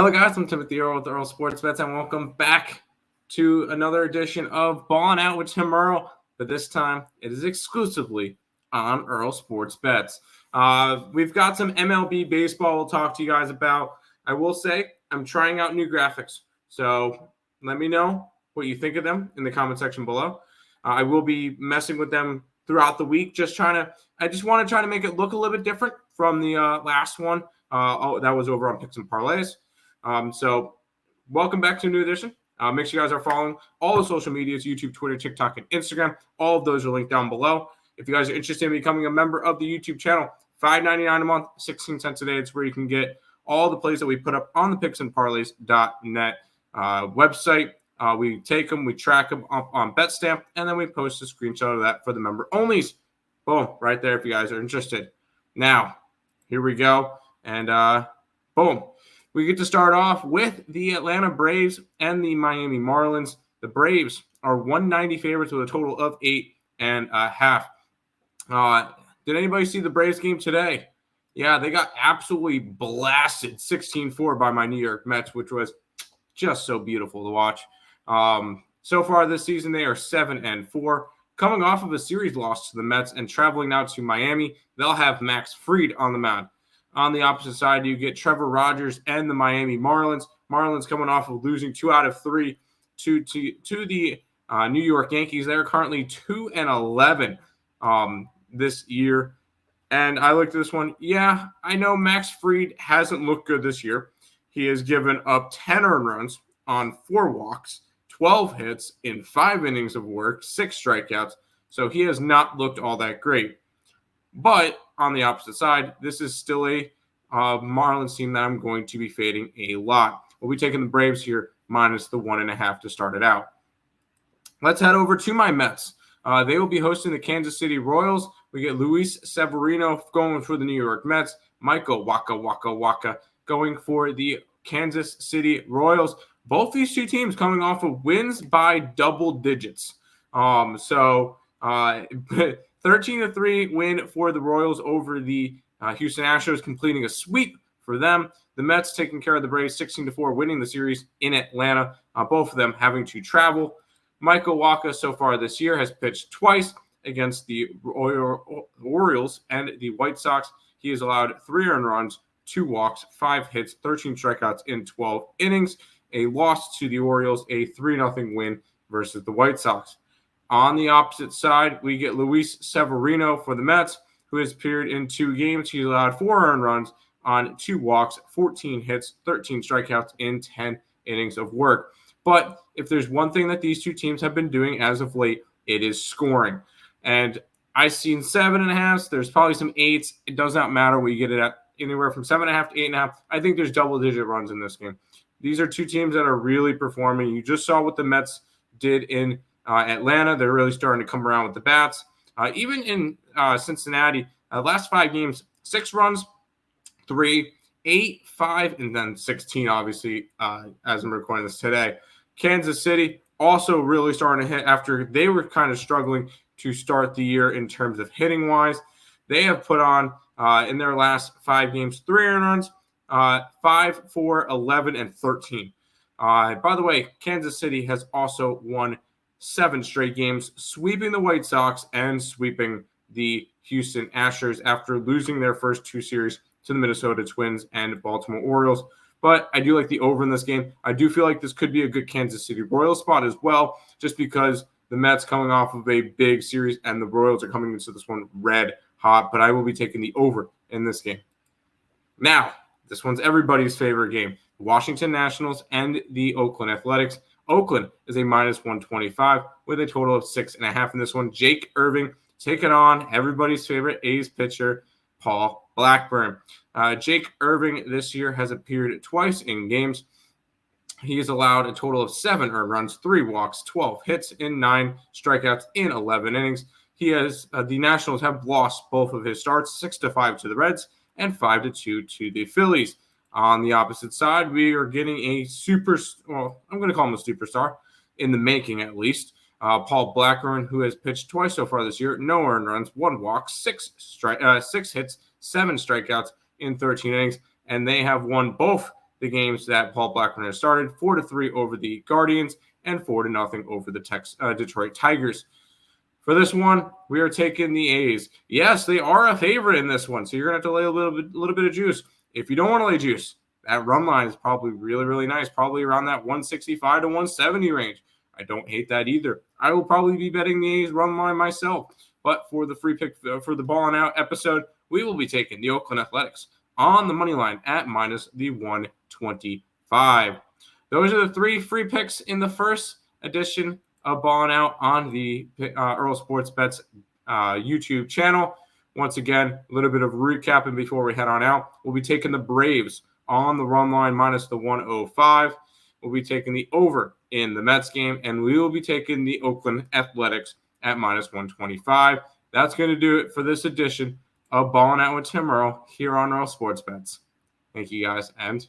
Hello, guys. I'm Timothy Earle with Earle Sports Bets, and welcome back to another edition of Ballin Out with Tim Earle. But this time, it is exclusively on Earle Sports Bets. We've got some MLB baseball we'll talk to you guys about. I will say I'm trying out new graphics, so let me know what you think of them in the comment section below. I will be messing with them throughout the week. I just want to try to make it look a little bit different from the last one. That was over on Picks and Parleys. So welcome back to a new edition. Make sure you guys are following all the social medias, YouTube, Twitter, TikTok, and Instagram. All of those are linked down below. If you guys are interested in becoming a member of the YouTube channel, $5.99 a month, 16 cents a day. It's where you can get all the plays that we put up on the picksandparleys.net website. We take them, we track them up on BetStamp, and then we post a screenshot of that for the member onlys. Boom, right there if you guys are interested. Now, here we go. And boom. We get to start off with the Atlanta Braves and the Miami Marlins. The Braves are 190 favorites with a total of 8.5. Did anybody see the Braves game today? Yeah, they got absolutely blasted 16-4 by my New York Mets, which was just so beautiful to watch. So far this season, they are 7-4. Coming off of a series loss to the Mets and traveling now to Miami, they'll have Max Fried on the mound. On the opposite side, you get Trevor Rogers and the Miami Marlins. Marlins coming off of losing 2 out of 3 to the New York Yankees. They're currently 2-11 this year. And I looked at this one. Yeah, I know Max Fried hasn't looked good this year. He has given up 10 earned runs on 4 walks, 12 hits in 5 innings of work, 6 strikeouts. So he has not looked all that great. But on the opposite side, this is still a Marlins team that I'm going to be fading a lot. We'll be taking the Braves here minus the 1.5 to start it out. Let's head over to my Mets. They will be hosting the Kansas City Royals. We get Luis Severino going for the New York Mets. Michael Waka going for the Kansas City Royals. Both these two teams coming off of wins by double digits. 13-3 win for the Royals over the Houston Astros, completing a sweep for them. The Mets taking care of the Braves 16-4, winning the series in Atlanta, both of them having to travel. Michael Waka so far this year has pitched twice against the Orioles and the White Sox. He has allowed 3 earned runs, 2 walks, 5 hits, 13 strikeouts in 12 innings. A loss to the Orioles, a 3-0 win versus the White Sox. On the opposite side, we get Luis Severino for the Mets, who has appeared in 2 games. He's allowed 4 earned runs on 2 walks, 14 hits, 13 strikeouts in 10 innings of work. But if there's one thing that these two teams have been doing as of late, it is scoring. And I've seen 7.5s. There's probably some 8s. It does not matter what you get it at, anywhere from 7.5 to 8.5. I think there's double-digit runs in this game. These are two teams that are really performing. You just saw what the Mets did in Atlanta. They're really starting to come around with the bats. Even in Cincinnati, last 5 games, 6 runs, 3, 8, 5, and then 16, obviously, as I'm recording this today. Kansas City also really starting to hit after they were kind of struggling to start the year in terms of hitting-wise. They have put on, in their last 5 games, 3 earned runs, 5, 4, 11, and 13. By the way, Kansas City has also won 7 straight games, sweeping the White Sox and sweeping the Houston Astros after losing their first 2 series to the Minnesota Twins and Baltimore Orioles. But I do like the over in this game. I do feel like this could be a good Kansas City Royals spot as well, just because the Mets coming off of a big series and the Royals are coming into this one red hot. But I will be taking the over in this game. Now, this one's everybody's favorite game. The Washington Nationals and the Oakland Athletics. Oakland is a minus 125 with a total of 6.5 in this one. Jake Irving taking on everybody's favorite A's pitcher, Paul Blackburn. Jake Irving this year has appeared twice in games. He has allowed a total of 7 earned runs, 3 walks, 12 hits, and 9 strikeouts in 11 innings. The Nationals have lost both of his starts, 6-5 to the Reds and 5-2 to the Phillies. On the opposite side, we are getting a I'm going to call him a superstar, in the making at least. Paul Blackburn, who has pitched twice so far this year, no earned runs, 1 walk, 6 hits, 7 strikeouts in 13 innings, and they have won both the games that Paul Blackburn has started. 4-3 over the Guardians and 4-0 over the Detroit Tigers. For this one, we are taking the A's. Yes, they are a favorite in this one, so you're going to have to lay a little bit of juice. If you don't want to lay juice, that run line is probably really, really nice, probably around that 165 to 170 range. I don't hate that either. I will probably be betting the A's run line myself. But for the free pick for the Ballin' Out episode, we will be taking the Oakland Athletics on the money line at minus the 125. Those are the 3 free picks in the first edition of Ballin' Out on the Earle Sports Bets YouTube channel. Once again, a little bit of recapping before we head on out. We'll be taking the Braves on the run line minus the 105. We'll be taking the over in the Mets game, and we will be taking the Oakland Athletics at minus 125. That's going to do it for this edition of Ballin' Out with Tim Earle here on Earle Sports Bets. Thank you guys, and